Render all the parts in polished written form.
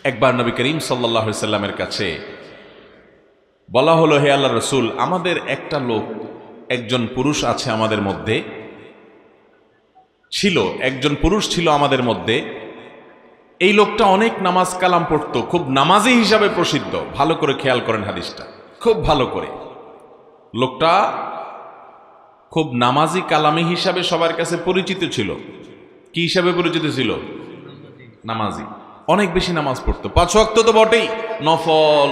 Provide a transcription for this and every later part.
একবার নবী করিম সাল্লাল্লাহু আলাইহি সাল্লামের কাছে বলা হলো, হে আল্লাহর রাসূল, আমাদের একটা লোক, একজন পুরুষ আছে আমাদের মধ্যে, একজন পুরুষ ছিল আমাদের মধ্যে। এই লোকটা অনেক নামাজ কালাম পড়তো, খুব নামাজি হিসাবে প্রসিদ্ধ। ভালো করে খেয়াল করেন হাদিসটা, খুব ভালো করে। লোকটা খুব নামাজি কালামি হিসাবে সবার কাছে পরিচিত ছিল। কি হিসাবে পরিচিত ছিল? নামাজি। অনেক বেশি নামাজ পড়তো, 5 ওয়াক্ত তো বটেই, নফল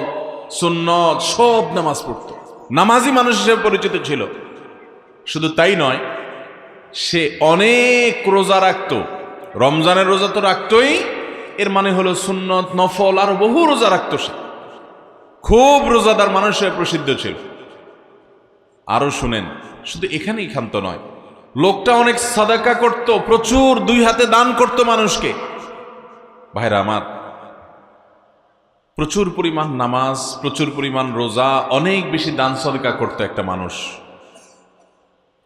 সুন্নত সব নামাজ পড়তো, নামাজি মানুষ হিসেবে পরিচিত ছিল। শুধু তাই নয়, সে অনেক রোজা রাখতো। রমজানের রোজা তো রাখতোই, এর মানে হলো সুন্নত নফল আর বহু রোজা রাখতো। সে খুব রোজাদার মানুষ হিসেবে প্রসিদ্ধ ছিল। আরো শুনেন, শুধু এখানেই ক্ষান্ত নয়, লোকটা অনেক সাদাকা করত, প্রচুর 2 হাতে দান করত মানুষকে। ভাইরা আমার, প্রচুর পরিমাণ নামাজ, প্রচুর পরিমাণ রোজা, অনেক বেশি দান সদকা করত একটা মানুষ।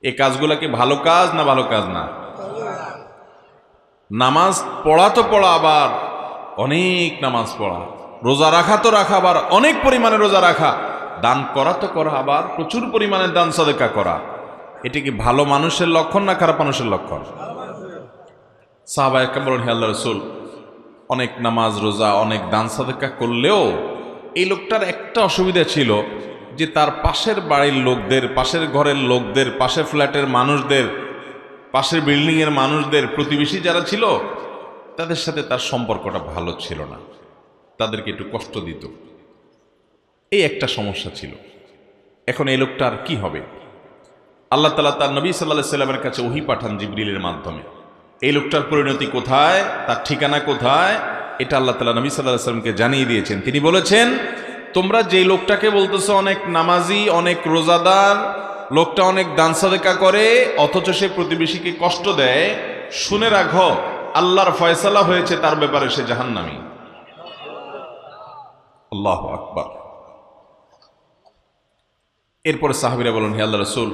এই কাজগুলা কি ভালো কাজ না ভালো কাজ না? নামাজ পড়া তো পড়া, আবার অনেক নামাজ পড়া, রোজা রাখা তো রাখা, আবার অনেক পরিমাণে রোজা রাখা, দান করা তো করা, আবার প্রচুর পরিমাণে দান সদকা করা। এটি কি ভালো মানুষের লক্ষণ না খারাপ মানুষের লক্ষণ? সাহাবায়ে কেরাম বলেন, হে আল্লাহর রাসূল, অনেক নামাজ রোজা অনেক দান সদকা করলেও এই লোকটার একটা অসুবিধা ছিল, যে তার পাশের বাড়ির লোকদের, পাশের ঘরের লোকদের, পাশের ফ্ল্যাটের মানুষদের, পাশের বিল্ডিং এর মানুষদের, প্রতিবেশী যারা ছিল তাদের সাথে তার সম্পর্কটা ভালো ছিল না, তাদেরকে একটু কষ্ট দিত। এই একটা সমস্যা ছিল। এখন এই লোকটার কি হবে? আল্লাহ তাআলা তার নবী সাল্লাল্লাহু আলাইহি সাল্লামের কাছে ওহী পাঠান জিবরিলের মাধ্যমে। এই লোকটার পরিণতি কোথায়, তার ঠিকানা কোথায়, এটা আল্লাহ তাআলা নবী সাল্লাল্লাহু আলাইহি সাল্লামকে জানিয়ে দিয়েছেন। তিনি বলেছেন, তোমরা যে লোকটাকে বলতেছো অনেক নামাজি, অনেক রোজাদার, লোকটা অনেক দান সাদকা করে, অথচ সে প্রতিবেশীকে কষ্ট দেয়, শুনে রাখো আল্লাহর ফয়সালা হয়েছে তার ব্যাপারে, সে জাহান্নামী। আল্লাহু আকবার। এরপরে সাহাবীরা বলেন, হে আল্লাহর রাসূল,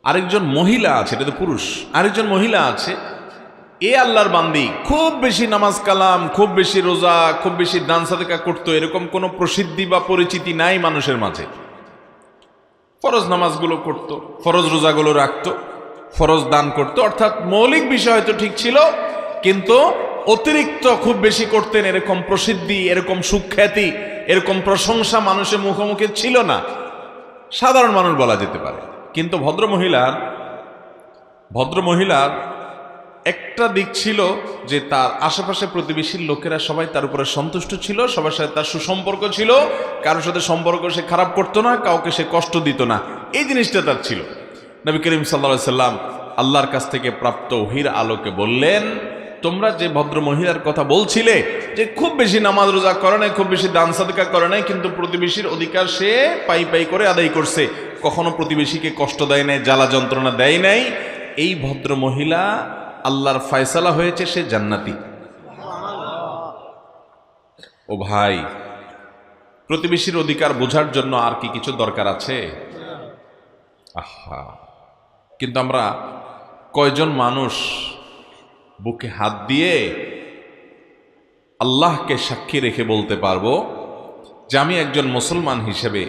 আরেকজন মহিলা আছে, এটা তো পুরুষ, আরেকজন মহিলা আছে, এ আল্লাহর বান্দি, খুব বেশি নামাজ কালাম, খুব বেশি রোজা, খুব বেশি দান সাদকা করতো, এরকম কোনো প্রসিদ্ধি বা পরিচিতি নাই মানুষের মাঝে। ফরজ নামাজগুলো করত, ফরজ রোজাগুলো রাখতো, ফরজ দান করত, অর্থাৎ মৌলিক বিষয় হয়তো ঠিক ছিল, কিন্তু অতিরিক্ত খুব বেশি করতেন, এরকম প্রসিদ্ধি, এরকম সুখ্যাতি, এরকম প্রশংসা মানুষের মুখোমুখি ছিল না। সাধারণ মানুষ বলা যেতে পারে। কিন্তু ভদ্রমহিলার একটা দিক ছিল যে তার আশেপাশে প্রতিবেশীর লোকেরা সবাই তার উপরে সন্তুষ্ট ছিল, সবার সাথে তার সুসম্পর্ক ছিল, কারোর সাথে সম্পর্ক সে খারাপ করতো না, কাউকে সে কষ্ট দিত না, এই জিনিসটা তার ছিল। নবী করিম সাল্লাল্লাহু আলাইহি সাল্লাম আল্লাহর কাছ থেকে প্রাপ্ত ওহীর আলোকে বললেন, তোমরা যে ভদ্র মহিলার কথা বলছিলে, যে খুব বেশি নামাজ রোজা করে নাই, খুব বেশি দান সাদকা করে নাই, কিন্তু প্রতিবেশীর অধিকার সে পাই পাই করে আদায় করছে, কখনো প্রতিবেশীকে কষ্ট দেয় নাই, জ্বালা যন্ত্রণা দেয় নাই, এই ভদ্র মহিলা আল্লাহর ফয়সালা হয়েছে, সে জান্নাতি। ও ভাই, প্রতিবেশীর অধিকার বোঝার জন্য আর কি কিছু দরকার আছে? আহা, কিন্তু আমরা কয়জন মানুষ বুকে হাত দিয়ে আল্লাহকে সাক্ষী রেখে বলতে পারবো যে আমি একজন মুসলমান হিসেবে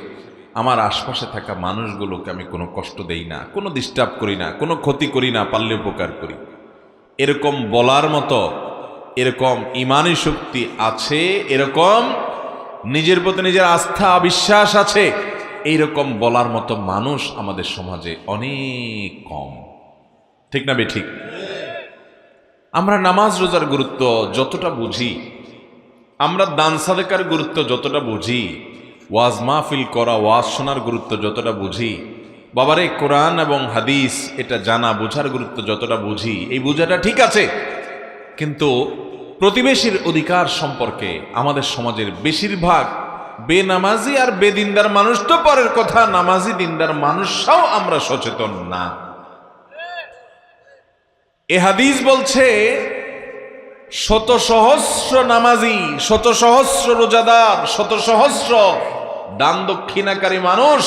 আমার আশপাশে থাকা মানুষগুলোকে আমি কোনো কষ্ট দেই না, কোনো ডিস্টার্ব করি না, কোনো ক্ষতি করি না, পারলে উপকার করি? এরকম বলার মতো, এরকম ঈমানী শক্তি আছে, এরকম নিজের প্রতি নিজের আস্থা বিশ্বাস আছে, এইরকম বলার মতো মানুষ আমাদের সমাজে অনেক কম। ঠিক না বেঠিক? আমরা নামাজ রোজার গুরুত্ব যতটা বুঝি, আমরা দান সাদকার গুরুত্ব যতটা বুঝি, ওয়াজ মাহফিল করা, ওয়াজ শোনার গুরুত্ব যতটা বুঝি, বাবারে কোরআন এবং হাদিস এটা জানা বোঝার গুরুত্ব যতটা বুঝি, এই বোঝাটা ঠিক আছে, কিন্তু প্রতিবেশীর অধিকার সম্পর্কে আমাদের সমাজের বেশিরভাগ বেনামাজি আর বেদিনদার মানুষ তো পরের কথা, নামাজি দিনদার মানুষরাও আমরা সচেতন না। এ হাদিস বলছে, শত সহস্র নামাজি, শত সহস্র রোজাদার, শত সহস্র দান দক্ষিণাকারী মানুষ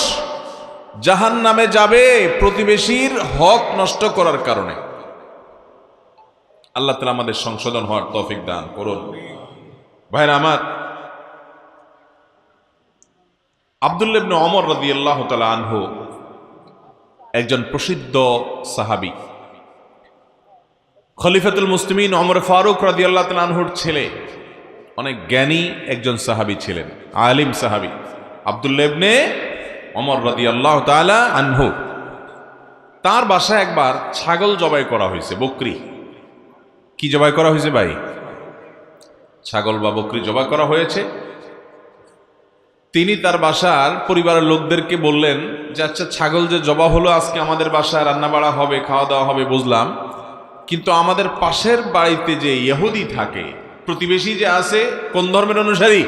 জাহান্নামে যাবে প্রতিবেশীর হক নষ্ট করার কারণে। আল্লাহ তাআলা আমাদের সংশোধন হওয়ার তৌফিক দান করুন। ভাইরা আমার, আব্দুল্লাহ ইবনে ওমর রাদিয়াল্লাহু তাআলা আনহু একজন প্রসিদ্ধ সাহাবী, খলিফাতুল মুসলিমিন ওমর ফারুক রাদিয়াল্লাহু তাআলা আনহুর ছেলে, অনেক জ্ঞানী একজন সাহাবী ছিলেন, আলিম সাহাবী আব্দুল্লাহ ইবনে ওমর রাদিয়াল্লাহু তাআলা আনহু। তার বাসায় একবার ছাগল জবাই করা হয়েছে, বকরি। কি জবাই করা হয়েছে ভাই? ছাগল বা বকরি জবাই করা হয়েছে। তিনি তার বাসার পরিবারের লোকদেরকে বললেন যে আচ্ছা, ছাগল যে জবা হলো, আজকে আমাদের বাসায় রান্না বাড়া হবে, খাওয়া দাওয়া হবে বুঝলাম, কিন্তু আমাদের পাশের বাড়িতে যে ইহুদি থাকে, প্রতিবেশী যে আছে, কোন ধর্মের অনুসারী?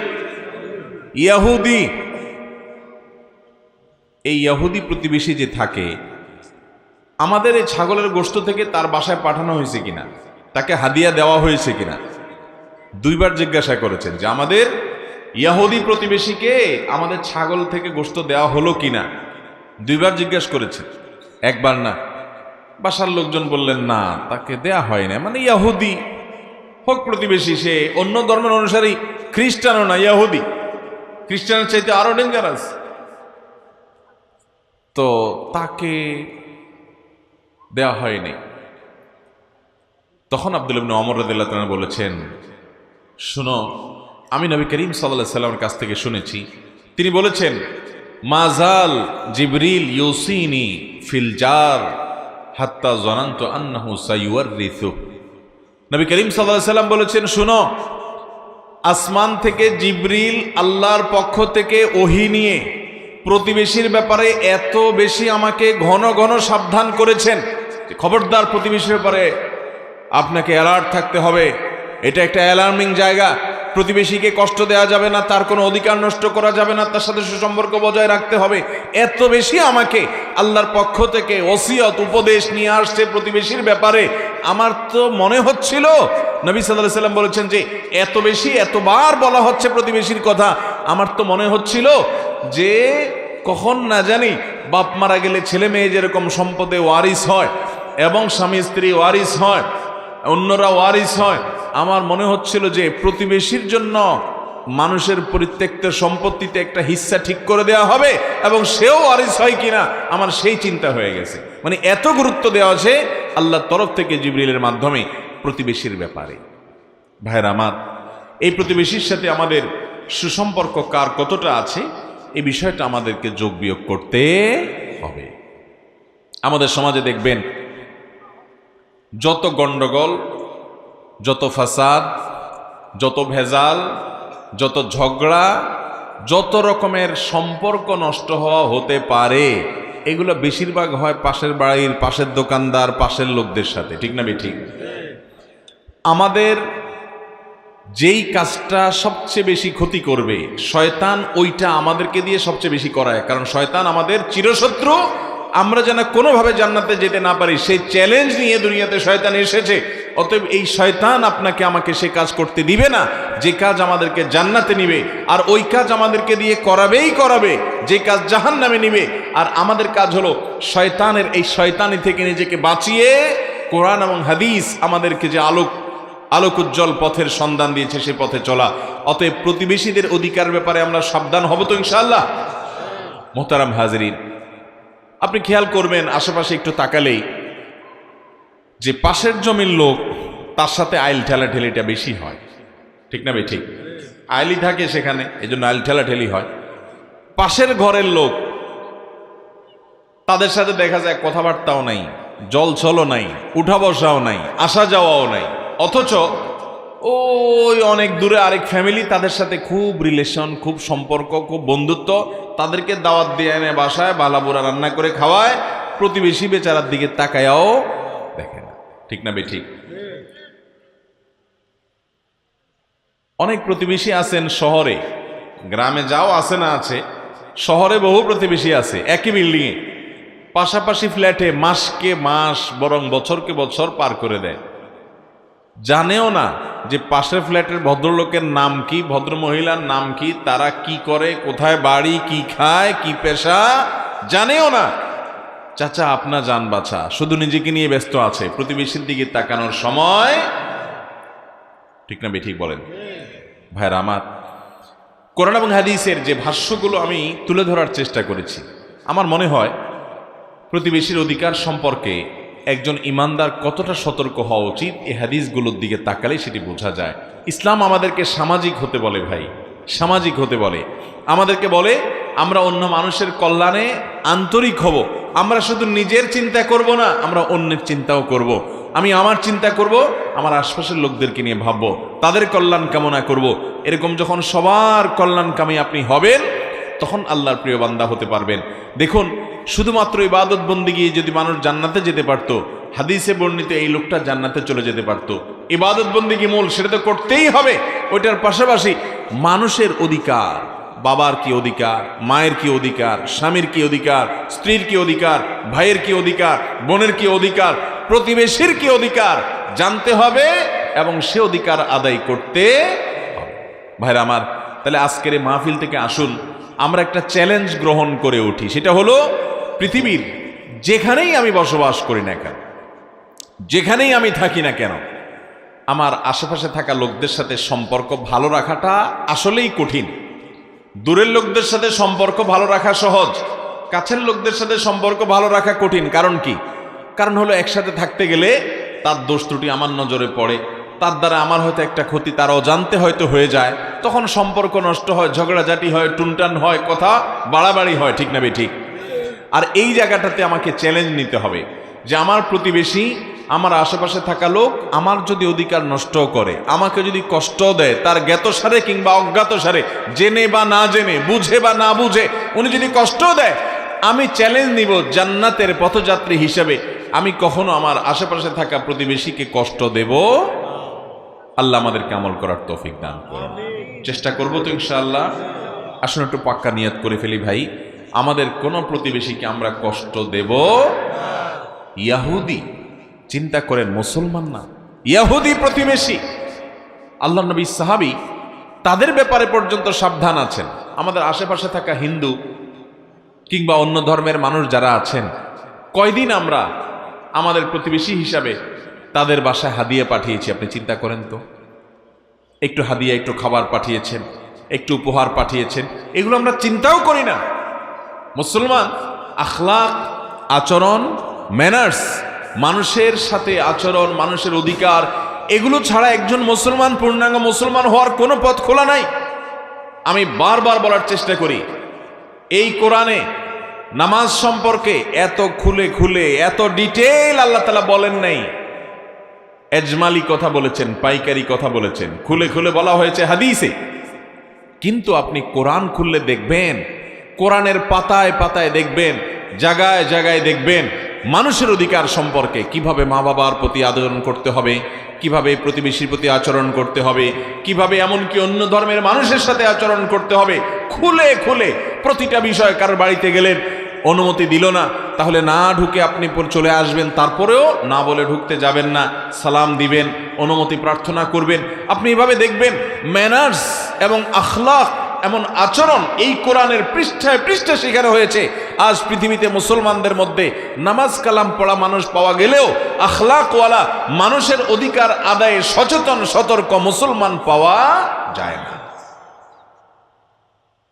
ইহুদি। এই ইহুদি প্রতিবেশী যে থাকে, আমাদের এই ছাগলের গোশত থেকে তার বাসায় পাঠানো হয়েছে কিনা, তাকে হাদিয়া দেওয়া হয়েছে কিনা, দুইবার জিজ্ঞাসা করেছেন যে আমাদের ইহুদি প্রতিবেশীকে আমাদের ছাগল থেকে গোশত দেওয়া হলো কিনা, দুইবার জিজ্ঞাসা করেছেন, একবার না। বাসার লোকজন বললেন না, তাকে দেয়া হয় না, মানে ইহুদি হোক প্রতিবেশী, সে অন্য ধর্মের অনুসারী, খ্রিস্টানও না, ইহুদি। খ্রিস্টানের চাইতে আরো ডেঞ্জারাস, তো তাকে দেওয়া হয়নি। তখন আব্দুল্লাহ ইবনে ওমর রাদিয়াল্লাহু তাআলা বলেছেন, শুনো, আমি নবী করিম সাল্লাল্লাহু আলাইহি সাল্লামের কাছ থেকে শুনেছি, তিনি বলেছেন, মাজাল জিবরিল ইউসিনি ফিল জার হাত্তা জানান্তু আন্নাহু সায়ুয়ারিসু। নবী করিম সাল্লাল্লাহু আলাইহি সাল্লাম বলেছেন, শুনো, আসমান থেকে জিবরিল আল্লাহর পক্ষ থেকে ওহী নিয়ে প্রতিবেশীর ব্যাপারে এত বেশি আমাকে ঘন ঘন সাবধান করেছেন, খবরদার প্রতিবেশীর ব্যাপারে আপনাকে অ্যালার্ট থাকতে হবে, এটা একটা অ্যালার্মিং জায়গা, প্রতিবেশীকে কষ্ট দেওয়া যাবে না, তার কোনো অধিকার নষ্ট করা যাবে না, তার সাথে সুসম্পর্ক বজায় রাখতে হবে। এত বেশি আমাকে আল্লাহর পক্ষ থেকে ওসিয়ত, উপদেশ নিয়ে আসছে প্রতিবেশীর ব্যাপারে। আমার তো মনে হচ্ছিল, নবী সাল্লাল্লাহু আলাইহি সাল্লাম বলেছেন যে এত বেশি, এতবার বলা হচ্ছে প্রতিবেশীর কথা, আমার তো মনে হচ্ছিল যে কখন না জানি বাপ মারা গেলে ছেলে মেয়ে যেরকম সম্পদে ওয়ারিস হয় এবং স্বামী স্ত্রী ওয়ারিস হয়, অন্যরা ওয়ারিস হয়, আমার মনে হচ্ছিল যে প্রতিবেশীর জন্য মানুষের পরিত্যক্ত সম্পত্তিতে একটা হিস্সা ঠিক করে দেওয়া হবে এবং সেও ওয়ারিস হয় কিনা, আমার সেই চিন্তা হয়ে গেছে। মানে এত গুরুত্ব দেওয়া আছে আল্লাহর তরফ থেকে জিবরিলের মাধ্যমে প্রতিবেশীর ব্যাপারে। ভাইরা আমার, এই প্রতিবেশীর সাথে আমাদের সুসম্পর্ক কার কতটা আছে, এই বিষয়টা আমাদেরকে যোগ বিয়োগ করতে হবে। আমাদের সমাজে দেখবেন যত গন্ডগোল, যত ফাসাদ, যত ভেজাল, যত ঝগড়া, যত রকমের সম্পর্ক নষ্ট হওয়া হতে পারে, এগুলো বেশিরভাগ হয় পাশের বাড়ির, পাশের দোকানদার, পাশের লোকদের সাথে, ঠিক না বেঠিক? আমাদের যেই কাজটা সবচেয়ে বেশি ক্ষতি করবে, শয়তান ওইটা আমাদেরকে দিয়ে সবচেয়ে বেশি করায়, কারণ শয়তান আমাদের চিরশত্রু। আমরা যেন কোনোভাবে জান্নাতে যেতে না পারি, সেই চ্যালেঞ্জ নিয়ে দুনিয়াতে শয়তান এসেছে। অতএব এই শয়তান আপনাকে আমাকে সে কাজ করতে দিবে না যে কাজ আমাদেরকে জান্নাতে নিবে, আর ওই কাজ আমাদেরকে দিয়ে করাবেই করাবে যে কাজ জাহান্নামে নিবে। আর আমাদের কাজ হলো শয়তানের এই শয়তানি থেকে নিজেকে বাঁচিয়ে কোরআন এবং হাদিস আমাদেরকে যে আলোক উজ্জ্বল পথের সন্ধান দিয়েছে সে পথে চলা। অতএব প্রতিবেশীদের অধিকার ব্যাপারে আমরা সাবধান হব তো ইনশাআল্লাহ। মোহতারাম হাজরিন, আপনি খেয়াল করবেন আশেপাশে একটু তাকালেই যে পাশের জমির লোক, তার সাথে আইল ঠেলাঠেলিটা বেশি হয়, ঠিক না ভাই? ঠিক, আইলি থাকে সেখানে, এই জন্য আইল ঠেলাঠেলি হয়। পাশের ঘরের লোক, তাদের সাথে দেখা যায় কথাবার্তাও নাই, জল ছলও নাই, উঠা বসাও নাই, আসা যাওয়াও নাই, অথচ ওই অনেক দূরে আরেক ফ্যামিলি, তাদের সাথে খুব রিলেশন, খুব সম্পর্ক, খুব বন্ধুত্ব, তাদেরকে দাওয়াত দিয়ে এনে বাসায় বালাবুরা রান্না করে খাওয়ায়, প্রতিবেশী বেচারার দিকে তাকায়াও দেখে না, ঠিক না বে ঠিক? অনেক প্রতিবেশী আছেন শহরে, গ্রামে যাও আছে না আছে, শহরে বহু প্রতিবেশী আছে একই বিল্ডিংয়ে, পাশাপাশি ফ্ল্যাটে, মাসকে মাস বরং বছরকে বছর পার করে দেয়, জানেও না যে পাশের ফ্ল্যাটের ভদ্রলোকের নাম কি, ভদ্র মহিলার নাম কি, তারা কি করে, কোথায় বাড়ি, কি খায়, কি পেশা, জানেও না। চাচা আপনা জান বাছা, শুধু নিজেকে নিয়ে ব্যস্ত আছে, প্রতিবেশীর দিকে তাকানোর সময়, ঠিক না বেঠিক বলেন? ভাইরা আমার, কোরআন এবং হাদিসের যে ভাষ্যগুলো আমি তুলে ধরার চেষ্টা করেছি, আমার মনে হয় প্রতিবেশীর অধিকার সম্পর্কে একজন ইমানদার কতটা সতর্ক হওয়া উচিত এই হাদিসগুলোর দিকে তাকালে সেটি বোঝা যায়। ইসলাম আমাদেরকে সামাজিক হতে বলে ভাই, সামাজিক হতে বলে, আমাদেরকে বলে আমরা অন্য মানুষের কল্যাণে আন্তরিক হব। আমরা শুধু নিজের চিন্তা করব না, আমরা অন্যের চিন্তাও করব। আমি আমার চিন্তা করব, আমার আশপাশের লোকদেরকে নিয়ে ভাববো, তাদের কল্যাণ কামনা করব। এরকম যখন সবার কল্যাণকামী আপনি হবেন, তখন আল্লাহর প্রিয় বান্দা হতে পারবেন। দেখুন, শুধুমাত্র ইবাদত বন্দেগী যদি মানুষ জান্নাতে যেতে পারত, হাদিসে বর্ণিত এই লোকটা জান্নাতে চলে যেতে পারত। ইবাদত বন্দেগী মূল, সেটা তো করতেই হবে। ওইটার পাশাপাশি মানুষের অধিকার, বাবার কি অধিকার, মায়ের কি অধিকার, স্বামীর কি অধিকার, স্ত্রীর কি অধিকার, ভাইয়ের কি অধিকার, বোনের কি অধিকার, প্রতিবেশীর কি অধিকার জানতে হবে এবং সে অধিকার আদায় করতে হবে। ভাইরা আমার, তাহলে আজকের এই মাহফিল থেকে আসুন আমরা একটা চ্যালেঞ্জ গ্রহণ করে উঠি। সেটা হলো, পৃথিবীর যেখানেই আমি বসবাস করি না কেন, যেখানেই আমি থাকি না কেন, আমার আশেপাশে থাকা লোকদের সাথে সম্পর্ক ভালো রাখাটা আসলেই কঠিন। দূরের লোকদের সাথে সম্পর্ক ভালো রাখা সহজ, কাছের লোকদের সাথে সম্পর্ক ভালো রাখা কঠিন। কারণ কি? কারণ হলো একসাথে থাকতে গেলে তার দোষ ত্রুটি আমার নজরে পড়ে, তার দ্বারা আমার হয়তো একটা ক্ষতি তার অজান্তে হয়তো হয়ে যায়, তখন সম্পর্ক নষ্ট হয়, ঝগড়াঝাটি হয়, টুনটান হয়, কথা বাড়াবাড়ি হয়, ঠিক না বে ঠিক? আর এই জায়গাটাতে আমাকে চ্যালেঞ্জ নিতে হবে যে আমার প্রতিবেশী, আমার আশেপাশে থাকা লোক আমার যদি অধিকার নষ্ট করে, আমাকে যদি কষ্ট দেয়, তার জ্ঞাতসারে কিংবা অজ্ঞাতসারে, জেনে বা না জেনে, বুঝে বা না বুঝে, উনি যদি কষ্ট দেয়, আমি চ্যালেঞ্জ নিব জান্নাতের পথযাত্রী হিসেবে আমি কখনো আমার আশেপাশে থাকা প্রতিবেশীকে কষ্ট দেব। আল্লাহ আমাদেরকে আমল করার তৌফিক দান করুন। চেষ্টা করবো তো ইনশাআল্লাহ। আসুন একটু পাক্কা নিয়ত করে ফেলি ভাই, আমাদের কোন প্রতিবেশীকে আমরা কষ্ট দেব। ইয়াহুদি, চিন্তা করেন, মুসলমান না, ইয়াহুদি প্রতিবেশী। আল্লাহ নবী সাহাবী তাদের ব্যাপারে পর্যন্ত সাবধান আছেন। আমাদের আশেপাশে থাকা হিন্দু কিংবা অন্য ধর্মের মানুষ যারা আছেন, কয়দিন আমরা আমাদের প্রতিবেশী হিসাবে তাদের বাসায় হাদিয়া পাঠিয়েছি, আপনি চিন্তা করেন তো। একটু হাদিয়া, একটু খাবার পাঠিয়েছেন, একটু উপহার পাঠিয়েছেন, এগুলো আমরা চিন্তাও করি না। মুসলমান আখলাক, আচরণ, ম্যানার্স, মানুষের সাথে আচরণ, মানুষের অধিকার, এগুলো ছাড়া একজন মুসলমান পূর্ণাঙ্গ মুসলমান হওয়ার কোনো পথ খোলা নাই। আমি বারবার বলার চেষ্টা করি, এই কোরআনে নামাজ সম্পর্কে এত খুলে খুলে, এত ডিটেইল আল্লাহ তাআলা বলেন নাই। এজমালি কথা বলেছেন, পাইকারি কথা বলেছেন, খুলে খুলে বলা হয়েছে হাদিসে। কিন্তু আপনি কোরআন খুললে দেখবেন, কোরআনের পাতায় পাতায় দেখবেন, জায়গায় জায়গায় দেখবেন মানুষের অধিকার সম্পর্কে, কিভাবে মা বাবার প্রতি আচরণ করতে হবে, কিভাবে প্রতিবেশীর প্রতি আচরণ করতে হবে, কিভাবে এমনকি অন্য ধর্মের মানুষের সাথে আচরণ করতে হবে, খুলে খুলে প্রতিটা বিষয়। কারোর বাড়িতে গেলেন, অনুমতি দিল না, তাহলে না ঢুকে আপনি চলে আসবেন, তারপরেও না বলে ঢুকতে যাবেন না, সালাম দিবেন, অনুমতি প্রার্থনা করবেন। আপনি এভাবে দেখবেন ম্যানার্স এবং আখলাক, এমন আচরণ এই কোরআনের পৃষ্ঠায় পৃষ্ঠায় শেখানো হয়েছে। আজ পৃথিবীতে মুসলমানদের মধ্যে নামাজ কালাম পড়া মানুষ পাওয়া গেলেও আখলাকওয়ালা, মানুষের অধিকার আদায়ে সচেতন সতর্ক মুসলমান পাওয়া যায় না।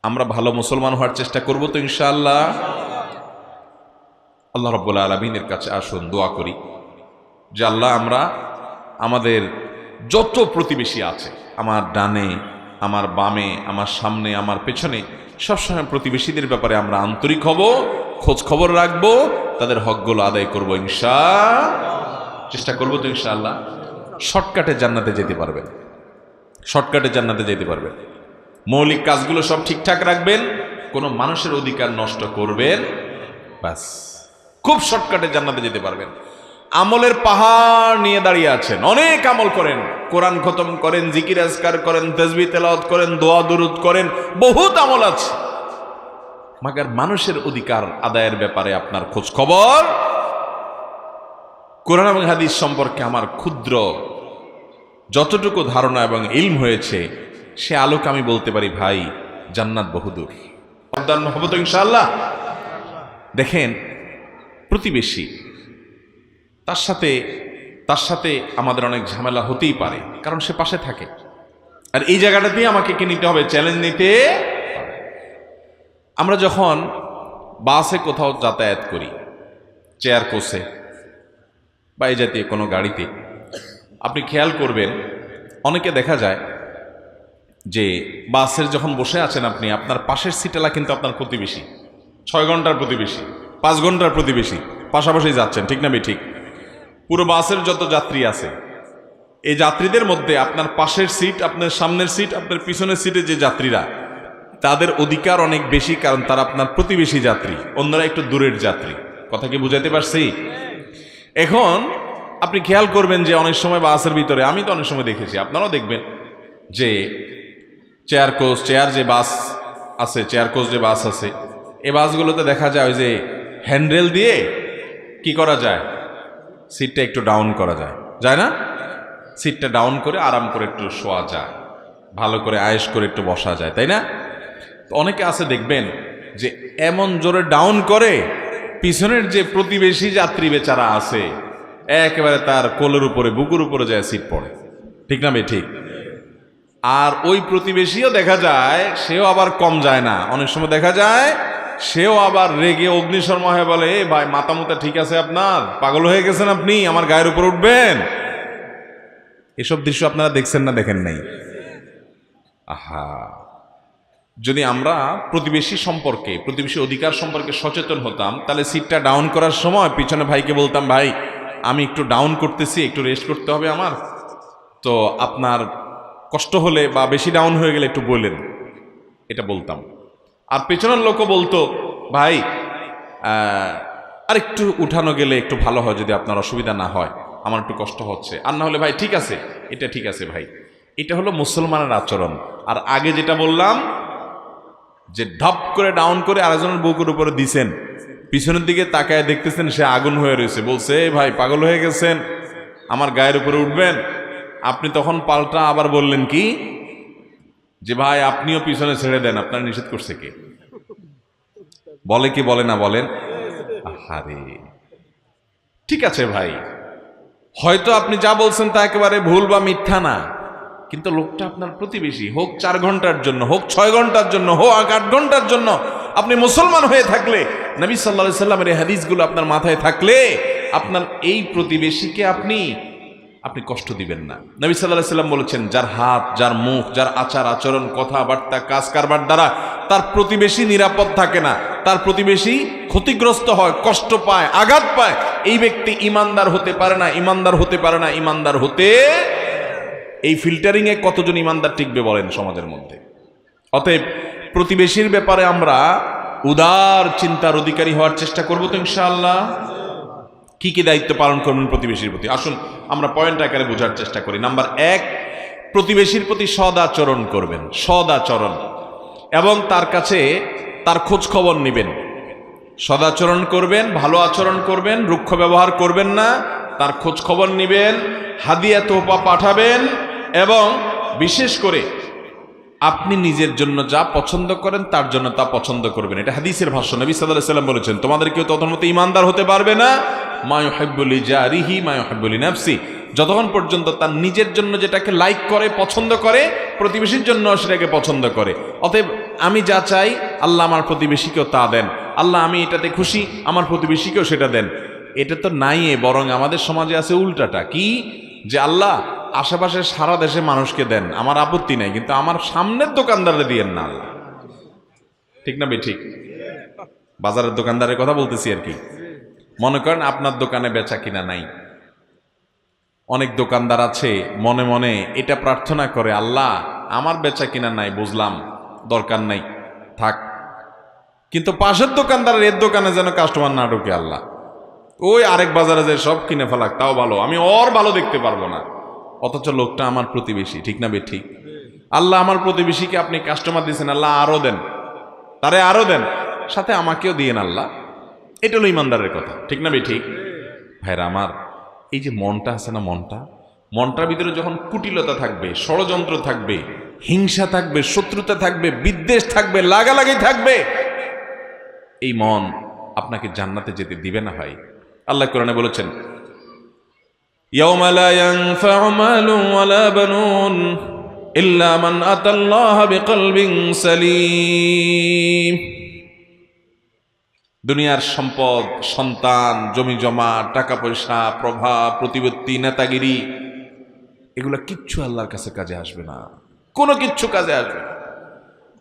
আমরা ভালো মুসলমান হওয়ার চেষ্টা করব তো ইনশাআল্লাহ। আল্লাহ রাব্বুল আলামিনের কাছে আসুন দোয়া করি যে আল্লাহ, আমরা আমাদের যত প্রতিবেশী আছে, আমার ডানে, আমার বামে, আমার সামনে, আমার পেছনে, সবসময় প্রতিবেশীদের ব্যাপারে আমরা আন্তরিক হব, খোঁজ খবর রাখবো, তাদের হকগুলো আদায় করবো চেষ্টা করবো তো ইনশাআল্লাহ। শর্টকাটে জান্নাতে যেতে পারবেন, শর্টকাটে জান্নাতে যেতে পারবেন। মৌলিক কাজগুলো সব ঠিকঠাক রাখবেন, কোনো মানুষের অধিকার নষ্ট করবেন, ব্যাস, খুব শর্টকাটে জান্নাতে যেতে পারবেন। আমলের পাহাড় নিয়ে দাঁড়িয়ে আছেন, অনেক আমল করেন, কোরআন খতম করেন, জিকির আজকার করেন, তাসবিহ তেলাওয়াত করেন, দোয়া দুরুদ করেন, বহুত আমল আছে, মাগার মানুষের অধিকার আদায়ের ব্যাপারে আপনার খোঁজ খবর। কোরআন এবং হাদিস সম্পর্কে আমার ক্ষুদ্র যতটুকু ধারণা এবং ইলম হয়েছে, সে আলোকে আমি বলতে পারি ভাই, জান্নাত বহুদূর। মহব্বত ইনশাআল্লাহ। দেখেন, প্রতিবেশী, তার সাথে আমাদের অনেক ঝামেলা হতেই পারে, কারণ সে পাশে থাকে। আর এই জায়গাটাতেই আমাকে কি নিতে হবে? চ্যালেঞ্জ নিতে। আমরা যখন বাসে কোথাও যাতায়াত করি, চেয়ার কোচে বা এই জাতীয় কোনো গাড়িতে, আপনি খেয়াল করবেন অনেকে দেখা যায় যে বাসের যখন বসে আছেন আপনি, আপনার পাশের সিটেলা কিন্তু আপনার প্রতিবেশী, 6 ঘন্টার প্রতিবেশী, 5 ঘন্টার প্রতিবেশী, পাশাপাশি যাচ্ছেন, ঠিক না ঠিক? পুরো বাসের যত যাত্রী আছে, এই যাত্রীদের মধ্যে আপনার পাশের সিট, আপনার সামনের সিট, আপনার পিছনের সিটে যে যাত্রীরা, তাদের অধিকার অনেক বেশি, কারণ তারা আপনার প্রতিবেশী যাত্রী, অন্যরা একটু দূরের যাত্রী। কথা কি বুঝাইতে পারছি? এখন আপনি খেয়াল করবেন যে অনেক সময় বাসের ভিতরে, আমি তো অনেক সময় দেখেছি, আপনারাও দেখবেন যে চেয়ার কোচ, চেয়ার যে বাস আছে, চেয়ার কোচ যে বাস আছে, এই বাসগুলোতে দেখা যায় ওই যে হ্যান্ডেল দিয়ে কি করা যায়, সিটটা একটু ডাউন করা যায়, যায় না? সিটটা ডাউন করে আরাম করে একটু শোয়া যায়, ভালো করে আয়েশ করে একটু বসা যায়, তাই না? তো অনেকে আছে দেখবেন যে এমন জোরে ডাউন করে, পিছনের যে প্রতিবেশী যাত্রী বেচারা আছে একেবারে তার কোলের উপরে, বুকুর উপরে যায় সিট পড়ে, ঠিক না ভাই? ঠিক। আর ওই প্রতিবেশীও দেখা যায় সেও আবার কম যায় না, অনেক সময় দেখা যায় সেও আবার রেগে অগ্নিশর্মা হয়ে বলে, এ ভাই মাথা মুতা ঠিক আছে আপনার? পাগল হয়ে গেছেন আপনি? আমার গায়ের উপর উঠবেন? এসব দৃশ্য আপনারা দেখছেন না দেখেন নাই? আহা, যদি আমরা প্রতিবেশী সম্পর্কে, প্রতিবেশী অধিকার সম্পর্কে সচেতন হতাম, তাহলে সিটটা ডাউন করার সময় পিছনে ভাইকে বলতাম, ভাই আমি একটু ডাউন করতেছি, একটু রেস্ট করতে হবে আমার, তো আপনার কষ্ট হলে বা বেশি ডাউন হয়ে গেলে একটু বললেন, এটা বলতাম। আর পেছনের লোকও বলতো, ভাই আর একটু উঠানো গেলে একটু ভালো হয়, যদি আপনার অসুবিধা না হয়, আমার একটু কষ্ট হচ্ছে। আর না হলে ভাই ঠিক আছে, এটা ঠিক আছে ভাই। এটা হলো মুসলমানের আচরণ। আর আগে যেটা বললাম যে ঢপ করে ডাউন করে আরেকজনের বুকের উপরে দিছেন, পিছনের দিকে তাকায় দেখতেছেন সে আগুন হয়ে রয়েছে, বলছে ভাই পাগল হয়ে গেছেন, আমার গায়ের উপরে উঠবেন? আপনি তখন পাল্টা আবার বললেন কি, যে ভাই আপনিও পিছনে ছেড়ে দেন, আপনার নিষেধ করছে কে? বলে কি বলে না? বলেন। আরে ঠিক আছে ভাই, হয়তো আপনি যা বলছেন তা একেবারে ভুল বা মিথ্যা না, কিন্তু লোকটা আপনার প্রতিবেশী, হোক 4 ঘন্টার জন্য, হোক 6 ঘন্টার জন্য, হোক 8 ঘন্টার জন্য, আপনি মুসলমান হয়ে থাকলে, নবী সাল্লাল্লাহু আলাইহি সাল্লামের এই হাদিসগুলো আপনার মাথায় থাকলে, আপনার এই প্রতিবেশীকে আপনি কষ্ট দিবেন না। নবী সাল্লাল্লাহু আলাইহি সাল্লাম বলেছেন, যার হাত, যার মুখ, যার আচার আচরণ, কথাবার্তা, কাজ কারবার দ্বারা তার প্রতিবেশী নিরাপদ থাকে না, তার প্রতিবেশী ক্ষতিগ্রস্ত হয়, কষ্ট পায়, আঘাত পায়, এই ব্যক্তি ইমানদার হতে পারে না, ইমানদার হতে পারে না, ইমানদার হতে। এই ফিল্টারিং এ কতজন ইমানদার টিকবে বলেন সমাজের মধ্যে? অতএব প্রতিবেশীর ব্যাপারে আমরা উদার চিন্তার অধিকারী হওয়ার চেষ্টা করব তো ইনশাআল্লাহ। কি কি দায়িত্ব পালন করবেন প্রতিবেশীর প্রতি? আসুন আমরা পয়েন্ট আকারে বোঝার চেষ্টা করি। নাম্বার 1, প্রতিবেশীর প্রতি সদ আচরণ করবেন, সদ আচরণ, এবং তার কাছে তার খোঁজ খবর নেবেন। সদাচরণ করবেন, ভালো আচরণ করবেন, রুক্ষ ব্যবহার করবেন না, তার খোঁজ খবর নেবেন, হাদিয়া তোহফা পাঠাবেন, এবং বিশেষ করে আপনি নিজের জন্য যা পছন্দ করেন তার জন্য তা পছন্দ করবেন। এটা হাদিসের ভাষ্য। নবী সাল্লাল্লাহু আলাইহি সাল্লাম বলেছেন, তোমাদের কেউ ততক্ষণ ইমানদার হতে পারবে না মা ইউহিব্বু লিজারিহি মা ইউহিব্বু লিনাফসি, যতক্ষণ পর্যন্ত তার নিজের জন্য যেটাকে লাইক করে, পছন্দ করে, প্রতিবেশীর জন্য সেটাকে পছন্দ করে। অতএব আমি যা চাই আল্লাহ আমার প্রতিবেশীকেও তা দেন, আল্লাহ আমি এটাতে খুশি, আমার প্রতিবেশীকেও সেটা দেন। এটা তো নাই, বরং আমাদের সমাজে আছে উল্টাটা, কি যে আল্লাহ আশেপাশে সারা দেশে মানুষকে দেন, আমার আপত্তি নাই, কিন্তু আমার সামনের দোকানদারে দিয়েন না আল্লাহ। ঠিক না বে? ঠিক। বাজারের দোকানদারের কথা বলতেছি আর কি। মনে করেন আপনার দোকানে বেচা কিনা নাই, অনেক দোকানদার আছে মনে মনে এটা প্রার্থনা করে, আল্লাহ আমার বেচা কিনা নাই, বুঝলাম, দরকার নাই, থাক, কিন্তু পাশের দোকানদারের এর দোকানে যেন কাস্টমার না ঢোকে আল্লাহ, ওই আরেক বাজারে যে সব কিনে ফেলাক, তাও ভালো, আমি ওর ভালো দেখতে পারবো না, অথচ লোকটা আমার প্রতিবেশী। ঠিক না বে? ঠিক। আল্লাহ আমার প্রতিবেশীকে আপনি কাস্টমার দিয়েছেন, আল্লাহ আরো দেন, তারে আরো দেন, সাথে আমাকেও দিয়েন আল্লাহ। এটা হলো ইমানদারের কথা। ঠিক না বে? ঠিক। ভাইরা আমার, এই যে মনটা আছে না, মনটার ভিতরে যখন কুটিলতা থাকবে, ষড়যন্ত্র থাকবে, হিংসা থাকবে, শত্রুতা থাকবে, বিদ্বেষ থাকবে, লাগালাগি থাকবে, এই মন আপনাকে জান্নাতে যেতে দিবে না ভাই। আল্লাহ কোরআনে বলেছেন, ইয়াউমা লা ইয়ানফাউ মালুন ওয়ালা বানুন ইল্লা মান আতাল্লাহ বিকলবিন সালিম। দুনিয়ার সম্পদ, সন্তান, জমি জমা, টাকা পয়সা, প্রভাব, প্রতিপত্তি, নেতাগিরি, এগুলা কিচ্ছু আল্লাহর কাছে কাজে আসবে না, কোনো কিচ্ছু কাজে আসবে না।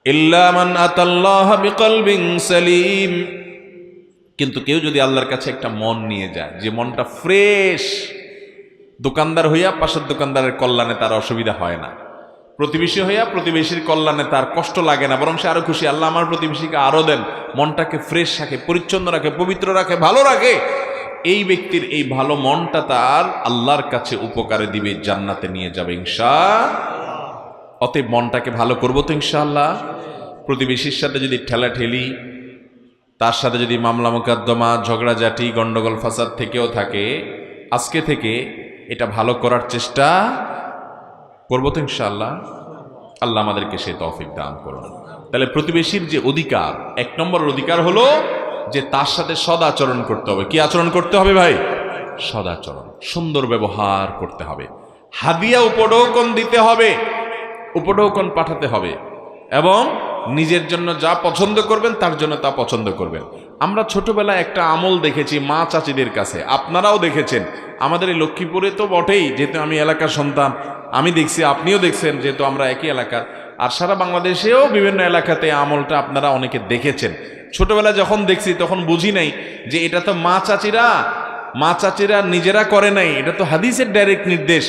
ইল্লা মান আতাল্লাহ বিকলবিন সালিম। কিন্তু কেউ যদি আল্লাহর কাছে একটা মন নিয়ে যায়, যে মনটা ফ্রেশ, দোকানদার হইয়া পাশের দোকানদারের কল্যাণে তার অসুবিধা হয় না, প্রতিবেশী হইয়া প্রতিবেশীর কল্যাণে তার কষ্ট লাগে না, বরং সে আরো খুশি, আল্লাহ আমার প্রতিবেশীকে আরো দেন, মনটাকে ফ্রেশ রাখে, পরিচ্ছন্ন রাখে, পবিত্র রাখে, ভালো রাখে, এই ব্যক্তির এই ভালো মনটা তার আল্লাহর কাছে উপকারে দিবে, জান্নাতে নিয়ে যাবে ইনশাআল্লাহ। অতএব মনটাকে ভালো করবো তো ইনশাআল্লাহ। প্রতিবেশীর সাথে যদি ঠেলাঠেলি, তার সাথে যদি মামলা মোকদ্দমা, ঝগড়াঝাটি, গন্ডগোল ফাসাদ থেকেও থাকে, আজকে থেকে এটা ভালো করার চেষ্টা করবো তো ইনশাআল্লাহ। আল্লাহ আমাদেরকে সে তৌফিক দান করুন। তাহলে প্রতিবেশীর যে অধিকার, এক নম্বর অধিকার হলো যে তার সাথে সদাচরণ করতে হবে। কি আচরণ করতে হবে ভাই? সদাচরণ, সুন্দর ব্যবহার করতে হবে, হাদিয়া উপঢৌকন দিতে হবে, উপঢৌকন পাঠাতে হবে, এবং নিজের জন্য যা পছন্দ করবেন তার জন্য তা পছন্দ করবেন। আমরা ছোটবেলায় একটা আমল দেখেছি মা চাচিদের কাছে, আপনারাও দেখেছেন, আমাদের এই লক্ষ্মীপুরে তো বটেই, যেহেতু আমি এলাকার সন্তান, আমি দেখছি, আপনিও দেখছেন, যেহেতু আমরা একই এলাকার, আর সারা বাংলাদেশেও বিভিন্ন এলাকাতে আমলটা আপনারা অনেকে দেখেছেন। ছোটবেলায় যখন দেখছি তখন বুঝি নাই যে এটা তো মা চাচিরা নিজেরা করে নাই, এটা তো হাদিসের ডাইরেক্ট নির্দেশ।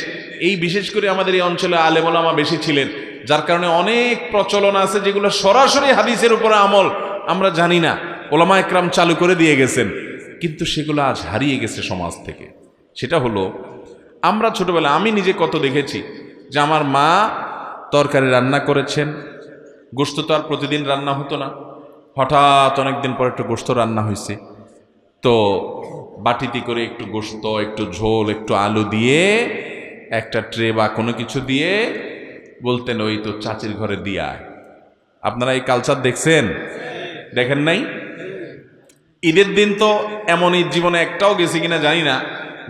এই বিশেষ করে আমাদের এই অঞ্চলে আলেম ওলামা বেশি ছিলেন, যার কারণে অনেক প্রচলন আছে যেগুলো সরাসরি হাদিসের উপরে আমল আমরা জানি না, ওলামা একরাম চালু করে দিয়ে গেছেন, কিন্তু সেগুলো আজ হারিয়ে গেছে সমাজ থেকে। সেটা হলো, আমরা ছোটবেলায়, আমি নিজে কত দেখেছি যে আমার মা তরকারি রান্না করেছেন, গোশত তো আর প্রতিদিন রান্না হতো না, হঠাৎ অনেকদিন পর একটু গোশত রান্না হয়েছে, তো বাটিতে করে একটু গোশত, একটু ঝোল, একটু আলু দিয়ে, একটা ট্রে বা কোনো কিছু দিয়ে বলতেন ওই তো চাচির ঘরে দিয়ে আয়। আপনারা এই কালচার দেখছেন? দেখেন নাই? ঈদের দিন তো এমন ঈদ জীবনে একটাও গেছে কিনা জানি না,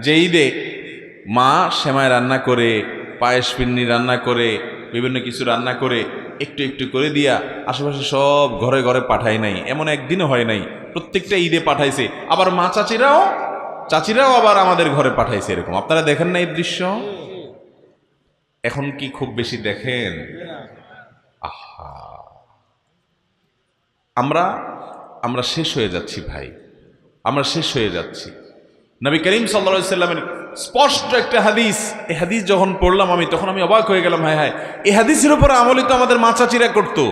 যে ঈদে মা সেমাই রান্না করে, পায়েস পিন্নি রান্না করে, বিভিন্ন কিছু রান্না করে একটু একটু করে দিয়া আশেপাশে সব ঘরে ঘরে পাঠায় নাই, এমন একদিনও হয় নাই, প্রত্যেকটা ঈদে পাঠাইছে। আবার মা চাচিরাও আবার আমাদের ঘরে পাঠাইছে, এরকম আপনারা দেখেন না এই দৃশ্য? এখন কি খুব বেশি দেখেন? আহা, আমরা শেষ হয়ে যাচ্ছি ভাই, আমরা শেষ হয়ে যাচ্ছি। নবী করিম সাল্লাল্লাহু আলাইহি সাল্লামের স্পষ্ট একটা হাদিস, এই হাদিস যখন পড়লাম আমি, তখন আমি অবাক হয়ে গেলাম, হায় হায়, এই হাদিসের উপর আমলই তো আমাদের মা চাচিরা করতো।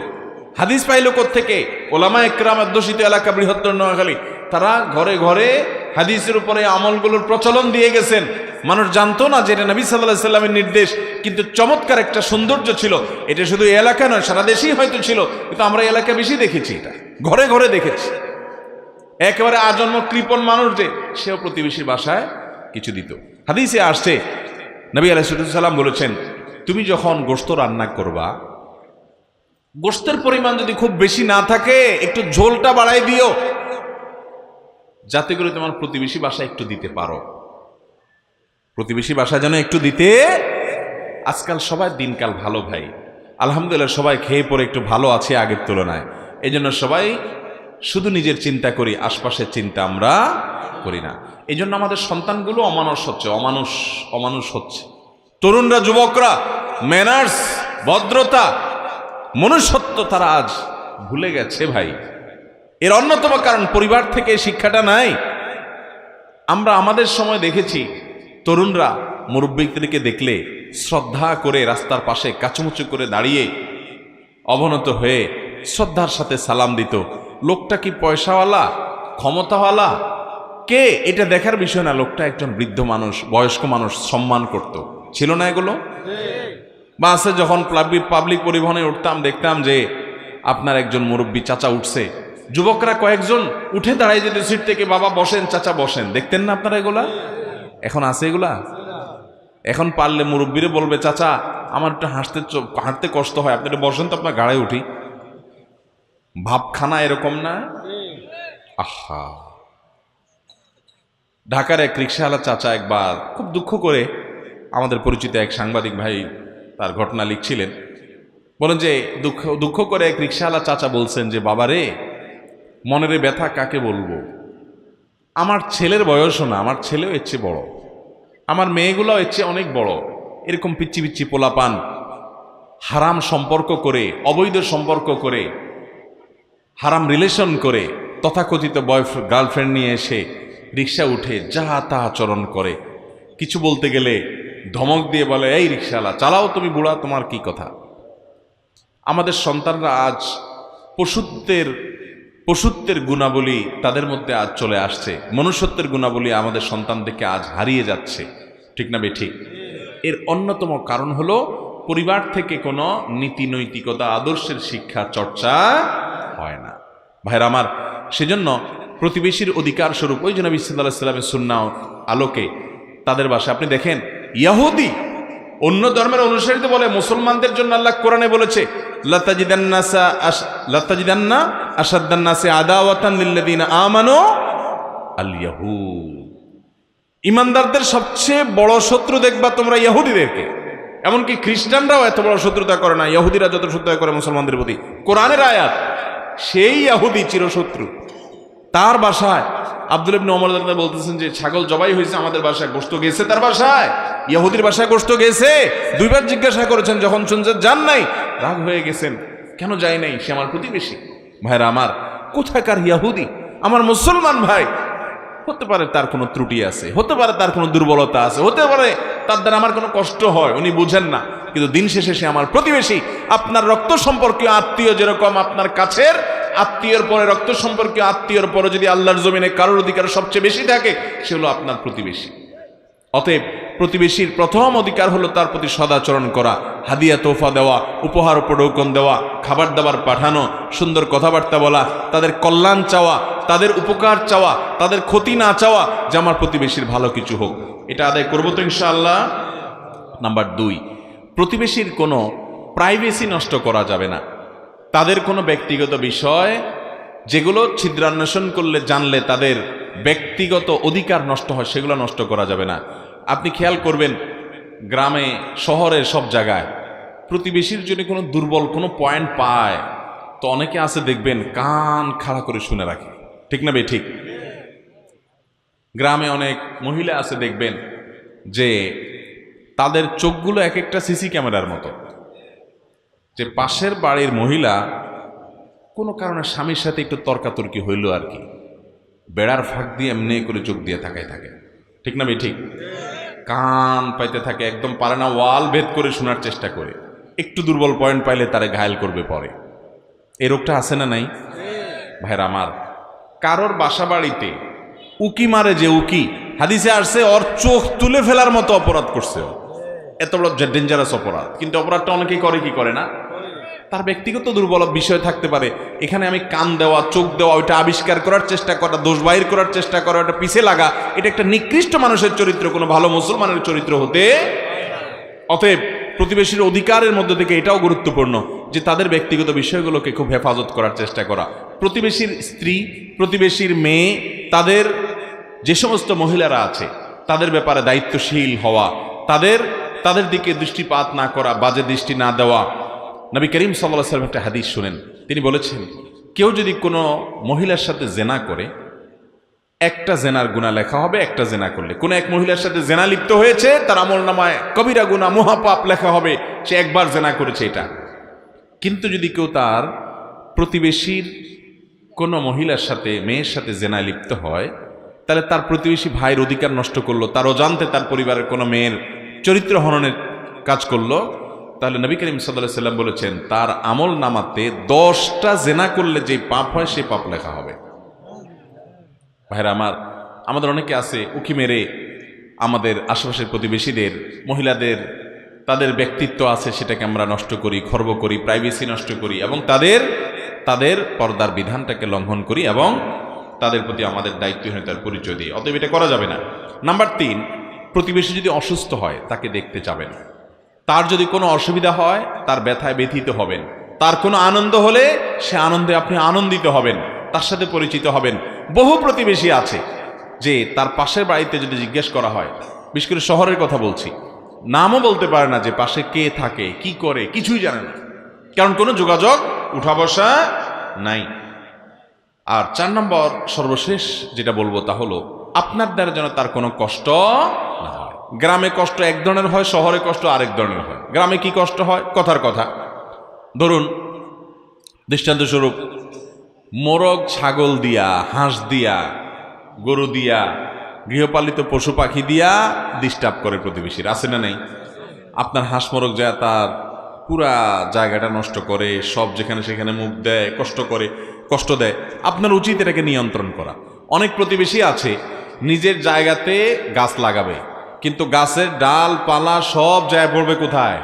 হাদিস পাইলো কোত্থেকে? ওলামা একরাম অধ্যুষিত এলাকা বৃহত্তর নোয়াখালী, তারা ঘরে ঘরে হাদিসের উপরে আমলগুলোর প্রচলন দিয়ে গেছেন। মানুষ জানতো না যে এটা নবী সাল্লাল্লাহু আলাইহি সাল্লামের নির্দেশ, কিন্তু চমৎকার একটা সৌন্দর্য ছিল। এটা শুধু এই এলাকা নয়, সারা দেশেই হয়তো ছিল, কিন্তু আমরা এলাকা বেশি দেখেছি, এটা ঘরে ঘরে দেখেছি। একেবারে আজন্ম কৃপণ মানুষ যে, সেও প্রতিবেশীর বাসায় কিছু দিত। হাদিসে আসছে, নবী আলাইহিস সালাম বলেছেন, তুমি যখন গোশত রান্না করবা, গোশতের পরিমাণ যদি খুব বেশি না থাকে, একটু ঝোলটা বাড়াই দিও, যাতে করে তোমার প্রতিবেশী বাসায় একটু দিতে পারো। প্রতিবেশী বাসায় যেন একটু দিতে। আজকাল সবাই দিনকাল ভালো ভাই, আলহামদুলিল্লাহ, সবাই খেয়ে পরে একটু ভালো আছে আগের তুলনায়। এই জন্য সবাই শুধু নিজের চিন্তা করি, আশপাশের চিন্তা আমরা করি না। এই জন্য আমাদের সন্তানগুলো অমানুষ হচ্ছে। তরুণরা, যুবকরা ম্যানার্স, ভদ্রতা, মনুষ্যত্ব তারা আজ ভুলে গেছে ভাই। এর অন্যতম কারণ পরিবার থেকে শিক্ষাটা নাই। আমরা আমাদের সময় দেখেছি তরুণরা মুরব্বিদেরকে দেখলে শ্রদ্ধা করে রাস্তার পাশে কাচুমুচু করে দাঁড়িয়ে অবনত হয়ে শ্রদ্ধার সাথে সালাম দিত। লোকটা কি পয়সাওয়ালা, ক্ষমতাওয়ালা, কে, এটা দেখার বিষয় না, লোকটা একজন বৃদ্ধ মানুষ, বয়স্ক মানুষ, সম্মান করত। ছিল না এগুলো? বাসে যখন পাবলিক পরিবহনে উঠতাম, দেখতাম যে আপনার একজন মুরব্বী চাচা উঠছে, যুবকরা কয়েকজন উঠে দাঁড়াই যেত সিট থেকে, বাবা বসেন, চাচা বসেন। দেখতেন না আপনারা এগুলা? এখন আছে এগুলা? এখন পারলে মুরব্বীরে বলবে, চাচা আমার একটু হাঁটতে কষ্ট হয়, আপনি একটু বসেন তো, আপনার গাড়ায় উঠি। ভাবখানা এরকম না? আহা, ঢাকার এক রিকশাওয়ালা চাচা একবার খুব দুঃখ করে আমাদের পরিচিত এক সাংবাদিক ভাই তার ঘটনা লিখছিলেন। বলেন যে দুঃখ করে এক রিক্সাওয়ালা চাচা বলছেন যে বাবারে, মনের ব্যথা কাকে বলবো, আমার ছেলের বয়সও না, আমার ছেলেও এর চেয়ে বড়, আমার মেয়েগুলো এর চেয়ে অনেক বড়, এরকম পিচ্ছি পিচ্ছি পোলাপান হারাম সম্পর্ক করে, অবৈধ সম্পর্ক করে, হারাম রিলেশন করে, তথাকথিত বয়ফ্রেন্ড গার্লফ্রেন্ড নিয়ে এসে রিক্সা উঠে যাহা তাহা আচরণ করে, কিছু বলতে গেলে ধমক দিয়ে বলে এই রিক্সাওয়ালা চালাও তুমি বুড়া, তোমার কি কথা। আমাদের সন্তানরা আজ পশুত্বের গুণাবলী তাদের মধ্যে আজ চলে আসছে, মনুষ্যত্বের গুণাবলী আমাদের সন্তানদেরকে আজ হারিয়ে যাচ্ছে, ঠিক না বেঠিক? এর অন্যতম কারণ হলো পরিবার থেকে কোনো নীতি নৈতিকতা আদর্শের শিক্ষা চর্চা হয় না। ভাইরা আমার, সেজন্য প্রতিবেশীর অধিকার স্বরূপ ওই যে নবী সাল্লাল্লাহু আলাইহি ওয়াসাল্লামের সুন্নাহ আলোকে তাদের বাসায় আপনি দেখেন, ইহুদি অন্য ধর্মের অনুসারীতে বলে মুসলমানদের জন্য আল্লাহ কোরআনে বলেছে লাতাজিদান্না আশাদ্দান নাসি আদাওয়াতান লিল্লাযিনা আমানু আল ইয়াহুদ, ইমানদারদের সবচেয়ে বড় শত্রু দেখবা তোমরা ইহুদিদেরকে। এমনকি খ্রিস্টানরাও এত বড় শত্রুতা করে না ইহুদিরা যত শত্রুতা করে মুসলমানদের প্রতি। কোরআনের আয়াত, সেই ইহুদি চিরশত্রু। তার বাসায় আব্দুল্লাহ ইবনে ওমর রাদিয়াল্লাহু বলতেছেন যে ছাগল জবাই হয়েছে আমাদের বাসায়, গোশত গেছে তার বাসায়, ইহুদির বাসায় গোশত গেছে। দুইবার জিজ্ঞাসা করেছেন, যখন শুনছেন যান নাই, রাগ হয়ে গেছেন, কেন যায় নাই, সে আমার প্রতিবেশী। ভাইরা আমার, কোথাকার ইহুদি আমার মুসলমান ভাই, হতে পারে তার কোনো ত্রুটি আছে, হতে পারে তার কোনো দুর্বলতা আছে, হতে পারে তার দ্বারা আমার কোনো কষ্ট হয়, উনি বুঝেন না, কিন্তু দিন শেষে সে আমার প্রতিবেশী। আপনার রক্ত সম্পর্কীয় আত্মীয় যেরকম আপনার কাছের, আত্মীয়র পরে রক্ত সম্পর্কীয় আত্মীয়র পরে যদি আল্লাহর জমিনে কারোর অধিকার সবচেয়ে বেশি থাকে, সে হলো আপনার প্রতিবেশী। অতএব প্রতিবেশীর প্রথম অধিকার হলো তার প্রতি সদাচরণ করা, হাদিয়া তোফা দেওয়া, উপহার উপঢৌকন দেওয়া, খাবার দাবার পাঠানো, সুন্দর কথাবার্তা বলা, তাদের কল্যাণ চাওয়া, তাদের উপকার চাওয়া, তাদের ক্ষতি না চাওয়া, যে আমার প্রতিবেশীর ভালো কিছু হোক। এটা আদায় করবো তো ইনশাআল্লাহ। নাম্বার 2, প্রতিবেশীর কোনো প্রাইভেসি নষ্ট করা যাবে না। তাদের কোনো ব্যক্তিগত বিষয় যেগুলো ছিদ্রান্বেষণ করলে জানলে তাদের ব্যক্তিগত অধিকার নষ্ট হয়, সেগুলো নষ্ট করা যাবে না। আপনি খেয়াল করবেন, গ্রামে শহরের সব জায়গায় প্রতিবেশীর জন্য কোনো দুর্বল কোনো পয়েন্ট পায় তো অনেকে আছে দেখবেন কান খাড়া করে শুনে রাখে, ঠিক না বে ঠিক? গ্রামে অনেক মহিলা আছে দেখবেন যে তাদের চোখগুলো এক একটা সিসি ক্যামেরার মতো, যে পাশের বাড়ির মহিলা কোনো কারণে স্বামীর সাথে একটু তর্কাতর্কি হইল আর কি, বেড়ার ফাঁক দিয়ে এমনি করে চোখ দিয়ে তাকায় থাকে, ঠিক না বে ঠিক? কান পাইতে থাকে, একদম পারে না, ওয়াল ভেদ করে শোনার চেষ্টা করে, একটু দুর্বল পয়েন্ট পাইলে তারে ঘায়েল করবে পরে। এই রোগটা আছে না নাই? ভাইরা আমার, কারোর বাসা বাড়িতে উকি মারে যে উকি, হাদিসে আসছে ওর চোখ তুলে ফেলার মতো অপরাধ করছে, এত বড় ডেঞ্জারাস অপরাধ। কিন্তু অপরাধটা অনেকেই করে, কি করে না? তার ব্যক্তিগত দুর্বল বিষয় থাকতে পারে, এখানে আমি কান দেওয়া, চোখ দেওয়া, ওইটা আবিষ্কার করার চেষ্টা করা, দোষ বাহির করার চেষ্টা করা, ওটা পিছে লাগা, এটা একটা নিকৃষ্ট মানুষের চরিত্র, কোনো ভালো মুসলমানের চরিত্র হতে। অতএব প্রতিবেশীর অধিকারের মধ্যে থেকে এটাও গুরুত্বপূর্ণ যে তাদের ব্যক্তিগত বিষয়গুলোকে খুব হেফাজত করার চেষ্টা করা। প্রতিবেশীর স্ত্রী, প্রতিবেশীর মেয়ে, তাদের যে সমস্ত মহিলারা আছে তাদের ব্যাপারে দায়িত্বশীল হওয়া, তাদের দিকে দৃষ্টিপাত না করা, বাজে দৃষ্টি না দেওয়া। নবী করিম সাল্লাল্লাহু আলাইহি ওয়াসাল্লাম একটা হাদিস শুনেন, তিনি বলেছেন কেউ যদি কোনো মহিলার সাথে জেনা করে, একটা জেনার গুনাহ লেখা হবে, একটা জেনা করলে। কোন এক মহিলার সাথে জেনা লিপ্ত হয়েছে, তার আমলনামায় কবিরা গুনাহ, মহাপাপ লেখা হবে, সে একবার জেনা করেছে এটা। কিন্তু যদি কেউ তার প্রতিবেশীর কোনো মহিলার সাথে, মেয়ের সাথে জেনা লিপ্ত হয়, তাহলে তার প্রতিবেশী ভাইয়ের অধিকার নষ্ট করলো, তার অজান্তে তার পরিবারের কোনো মেয়ের চরিত্র হননের কাজ করলো, তাহলে নবী করিম সাল্লাল্লাহু আলাইহি ওয়াসাল্লাম বলেছেন তার আমল নামাতে 10টা জেনা করলে যে পাপ হয় সে পাপ লেখা হবে। ভাইরা আমার, আমাদের অনেকে আছে উকি মেরে আমাদের আশেপাশের প্রতিবেশীদের, মহিলাদের, তাদের ব্যক্তিত্ব আছে সেটাকে আমরা নষ্ট করি, খর্ব করি, প্রাইভেসি নষ্ট করি এবং তাদের পর্দার বিধানটাকে লঙ্ঘন করি এবং তাদের প্রতি আমাদের দায়িত্বহীনতার পরিচয় দিই। অতএব এটা করা যাবে না। নাম্বার 3, প্রতিবেশী যদি অসুস্থ হয় তাকে দেখতে যাবেন। তার যদি কোনো অসুবিধা হয় তার ব্যথায় ব্যথিত হবেন, তার কোনো আনন্দ হলে সে আনন্দে আপনি আনন্দিত হবেন, তার সাথে পরিচিত হবেন। বহু প্রতিবেশী আছে যে তার পাশের বাড়িতে যদি জিজ্ঞেস করা হয়, বিশেষ করে শহরের কথা বলছি, নামও বলতে পারে না যে পাশে কে থাকে, কি করে, কিছুই জানে না। কারণ কোনো যোগাযোগ উঠা বসা নাই। আর 4 নম্বর সর্বশেষ যেটা বলবো তা হলো আপনার দ্বারা যেন তার কোনো কষ্ট না হয়। গ্রামে কষ্ট এক ধরনের হয়, শহরে কষ্ট আরেক ধরনের হয়। গ্রামে কি কষ্ট হয়? কথার কথা, ধরুন দৃষ্টান্তস্বরূপ মোরগ ছাগল দিয়া, হাঁস দিয়া, গরু দিয়া, গৃহপালিত পশু পাখি দিয়া ডিস্টার্ব করে প্রতিবেশীর, আছে না নাই? আপনার হাঁস মোরগ যায় তার পুরা জায়গাটা নষ্ট করে, সব যেখানে সেখানে মুখ দেয়, কষ্ট দেয়। আপনার উচিত এটাকে নিয়ন্ত্রণ করা। অনেক প্রতিবেশী আছে নিজের জায়গাতে গাছ লাগাবে, কিন্তু গাছের ডাল পালা সব জায়গায় পড়বে কোথায়?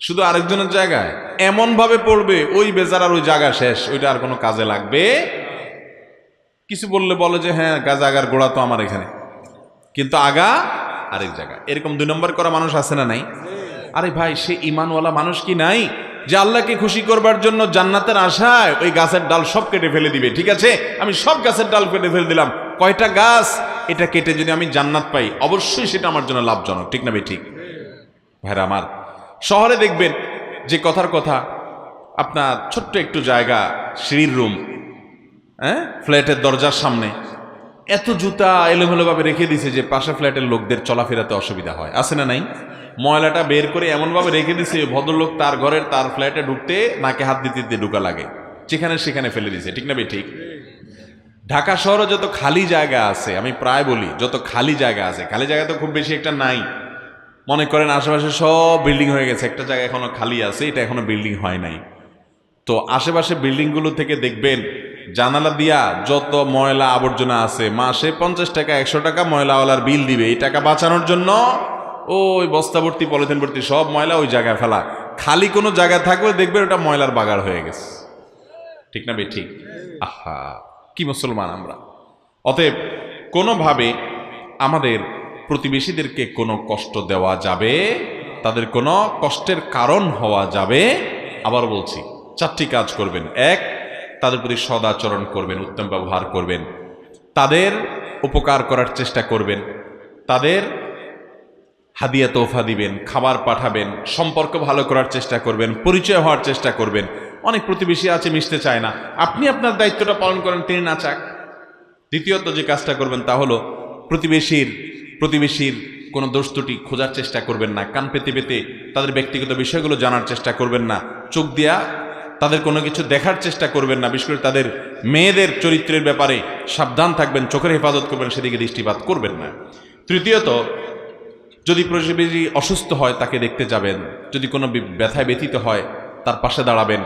শুধু আরেকজনের জায়গায়। এমন ভাবে পড়বে ওই বেচারার ওই জায়গা শেষ, ওইটা আর কোনো কাজে লাগবে। কিছু বললে বলে যে হ্যাঁ জায়গার গোড়া তো আমার এখানে, কিন্তু আগা আরেক জায়গা। এরকম 2 নম্বর করা মানুষ আছে না নাই? আরে ভাই, সে ইমানওয়ালা মানুষ কি নাই যে আল্লাহকে খুশি করবার জন্য জান্নাতের আশায় ওই গাছের ডাল সব কেটে ফেলে দিবে? ঠিক আছে, আমি সব গাছের ডাল কেটে ফেলে দিলাম, কয়টা গাছ এটা কেটে যদি আমি জান্নাত পাই অবশ্যই সেটা আমার জন্য লাভজনক। ঠিক না ভাই? ঠিক। ভাইরা আমার, শহরে দেখবেন যে কথার কথা আপনার ছোট্ট একটু জায়গা, সিঁড়ির রুম, ফ্ল্যাটের দরজার সামনে এত জুতা এলোমেলোভাবে রেখে দিছে যে পাশে ফ্ল্যাটের লোকদের চলাফেরাতে অসুবিধা হয়, আছে না নাই? ময়লাটা বের করে এমনভাবে রেখে দিছে ভদ্রলোক তার ঘরের তার ফ্ল্যাটে ঢুকতে নাকে হাত দিতে দিতে ঢুকা লাগে, যেখানে সেখানে ফেলে দিছে। ঠিক না ভাই? ঠিক। ঢাকা শহরে যত খালি জায়গা আছে, আমি প্রায় বলি যত খালি জায়গা আছে, খালি জায়গা তো খুব বেশি একটা নাই। মনে করেন আশেপাশে সব বিল্ডিং হয়ে গেছে, একটা জায়গা এখনো খালি আছে, এটা এখনো বিল্ডিং হয় নাই। তো আশেপাশে বিল্ডিংগুলো থেকে দেখবেন জানালা দিয়া যত ময়লা আবর্জনা আছে, মাসে 50 টাকা 100 টাকা ময়লাওয়ালার বিল দিবে। এই টাকা বাঁচানোর জন্য ওই বস্তা ভর্তি পলিথিন ভর্তি সব ময়লা ওই জায়গায় ফেলা। খালি কোনো জায়গা থাকবে দেখবেন ওটা ময়লার বাগার হয়ে গেছে। ঠিক না ভাই? ঠিক। আহা, কি মুসলমান আমরা! অতএব কোনোভাবে আমাদের প্রতিবেশীদেরকে কোনো কষ্ট দেওয়া যাবে, তাদের কোনো কষ্টের কারণ হওয়া যাবে। আবার বলছি, 4টি কাজ করবেন। 1, তাদের প্রতি সদাচরণ করবেন, উত্তম ব্যবহার করবেন, তাদের উপকার করার চেষ্টা করবেন, তাদের হাদিয়া তোফা দিবেন, খাবার পাঠাবেন, সম্পর্ক ভালো করার চেষ্টা করবেন, পরিচয় হওয়ার চেষ্টা করবেন। অনেক প্রতিবেশী আছে মিশতে চায় না, আপনি আপনার দায়িত্বটা পালন করেন, তিনি না চাক। দ্বিতীয়ত যে কাজটা করবেন তা হলো প্রতিবেশীর কোনো দোষ ত্রুটি খোঁজার চেষ্টা করবেন না, কান পেতে পেতে তাদের ব্যক্তিগত বিষয়গুলো জানার চেষ্টা করবেন না, চোখ দিয়া তাদের কোনো কিছু দেখার চেষ্টা করবেন না। বিশেষ করে তাদের মেয়েদের চরিত্রের ব্যাপারে সাবধান থাকবেন, চোখের হেফাজত করবেন, সেদিকে দৃষ্টিপাত করবেন না। তৃতীয়ত, যদি প্রতিবেশী অসুস্থ হয় তাকে দেখতে যাবেন, যদি কোনো ব্যথায় ব্যথিত হয় তার পাশে দাঁড়াবেন,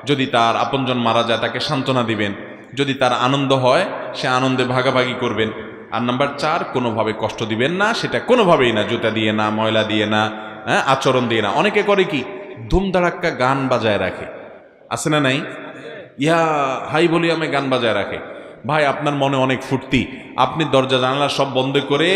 যদি তার আপনজন মারা যায় তাকে সান্ত্বনা দিবেন, যদি তার আনন্দ হয় সে আনন্দে ভাগাভাগি করবেন। আর নাম্বার 4, কোনোভাবে কষ্ট দিবেন না, সেটা কোনোভাবেই না, জুতা দিয়ে না, ময়লা দিয়ে না, আচরণ দিয়ে না। অনেকে করে কি, ধুমধাড়াক্কা গান বাজায় রাখে, আছে না নাই? ইয়া হাই ভলিউমে গান বাজায় রাখে। ভাই, আপনার মনে অনেক ফুর্তি, আপনি দরজা জানালা সব বন্ধ করে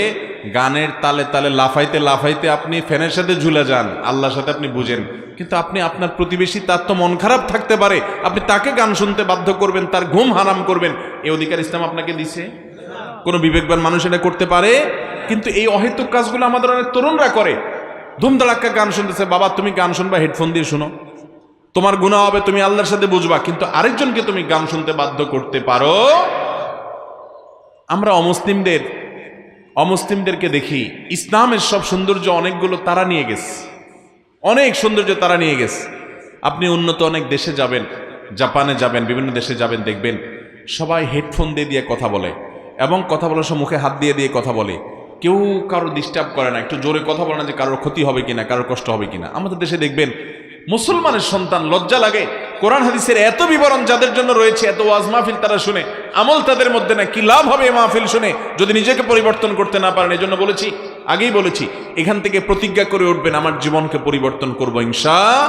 গানের তালে তালে লাফাইতে লাফাইতে আপনি ফ্যানের সাথে ঝুলে যান, আল্লাহর সাথে আপনি বুঝেন। কিন্তু আপনি আপনার প্রতিবেশী, তার তো মন খারাপ থাকতে পারে, আপনি তাকে গান শুনতে বাধ্য করবেন, তার ঘুম হারাম করবেন, এই অধিকার ইসলাম আপনাকে দিছে? কোনো বিবেকবান মানুষ এটা করতে পারে? কিন্তু এই অহেতুক কাজগুলো আমাদের অনেক তরুণরা করে। ধুমধাড়াক্কা গান শুনতেছে, বাবা তুমি গান শুনবা, হেডফোন দিয়ে শুনো, তোমার গুনাহ হবে, তুমি আল্লাহর সাথে বুঝবা, কিন্তু আরেকজনকে তুমি গান শুনতে বাধ্য করতে পারো? আমরা অমুসলিমদেরকে দেখি ইসলামের সব সৌন্দর্য অনেকগুলো তারা নিয়ে গেছে, অনেক সৌন্দর্য তারা নিয়ে গেছে। আপনি উন্নত অনেক দেশে যাবেন, জাপানে যাবেন, বিভিন্ন দেশে যাবেন, দেখবেন সবাই হেডফোন দিয়ে কথা বলে, এবং কথা বলার সময় মুখে হাত দিয়ে কথা বলে, কেউ কারো ডিস্টার্ব করে না, একটু জোরে কথা বলে না যে কারোর ক্ষতি হবে কিনা, কারোর কষ্ট হবে কিনা। আমাদের দেশে দেখবেন মুসলমানের সন্তান, লজ্জা লাগে, কোরআন হাদিসের এত বিবরণ যাদের জন্য রয়েছে, এত ওয়াজ মাহফিল তারা শুনে, আমল তাদের মধ্যে না, কি লাভ হবে এই মাহফিল শুনে যদি নিজেকে পরিবর্তন করতে না পারেন? এই জন্য বলেছি, আগেই বলেছি, এখান থেকে প্রতিজ্ঞা করে উঠবেন, আমার জীবনকে পরিবর্তন করবো ইনশাআল্লাহ,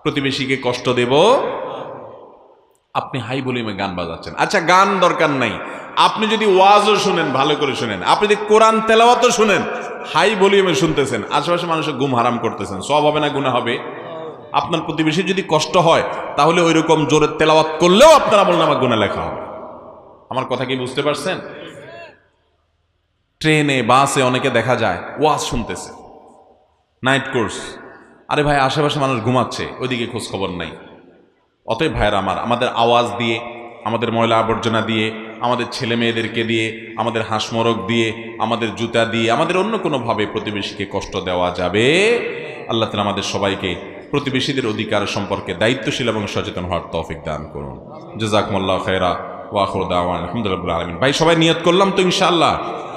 প্রতিবেশীকে কষ্ট দেব। আপনি হাই ভলিউমে গান বাজাচ্ছেন, আচ্ছা গান দরকার নাই, আপনি যদি ওয়াজও শুনেন, ভালো করে শুনেন, আপনি যদি কোরআন তেলাওয়াতও শুনেন, হাই ভলিউমে শুনতেছেন, আশেপাশে মানুষের ঘুম হারাম করতেছেন, সব হবে না, গুনাহ হবে? আপনার প্রতিবেশীর যদি কষ্ট হয় তাহলে ওই রকম জোরে তেলাওয়াত করলেও আপনার আমলনামা গুনাহ লেখা হবে। আমার কথা কি বুঝতে পারছেন? ট্রেনে বাসে অনেকে দেখা যায় ওয়াজ শুনতেছে, নাইট কোর্স, আরে ভাই আশেপাশে মানুষ ঘুমাচ্ছে, ওইদিকে খোঁজ খবর নাই। অতএব ভাইয়েরা আমার, আমাদের আওয়াজ দিয়ে, আমাদের ময়লা আবর্জনা দিয়ে, আমাদের ছেলে মেয়েদেরকে দিয়ে, আমাদের হাঁসমরক দিয়ে, আমাদের জুতা দিয়ে, আমাদের অন্য কোনোভাবে প্রতিবেশীকে কষ্ট দেওয়া যাবে? আল্লাহ তাআলা আমাদের সবাইকে প্রতিবেশীদের অধিকার সম্পর্কে দায়িত্বশীল এবং সচেতন হওয়ার তৌফিক দান করুন। জাযাকুমুল্লাহু খায়রা ওয়া আখিরু দাওয়ানা আলহামদুলিল্লাহি রাব্বিল আলামিন। ভাই সবাই নিয়ত করলাম তো ইনশাআল্লাহ?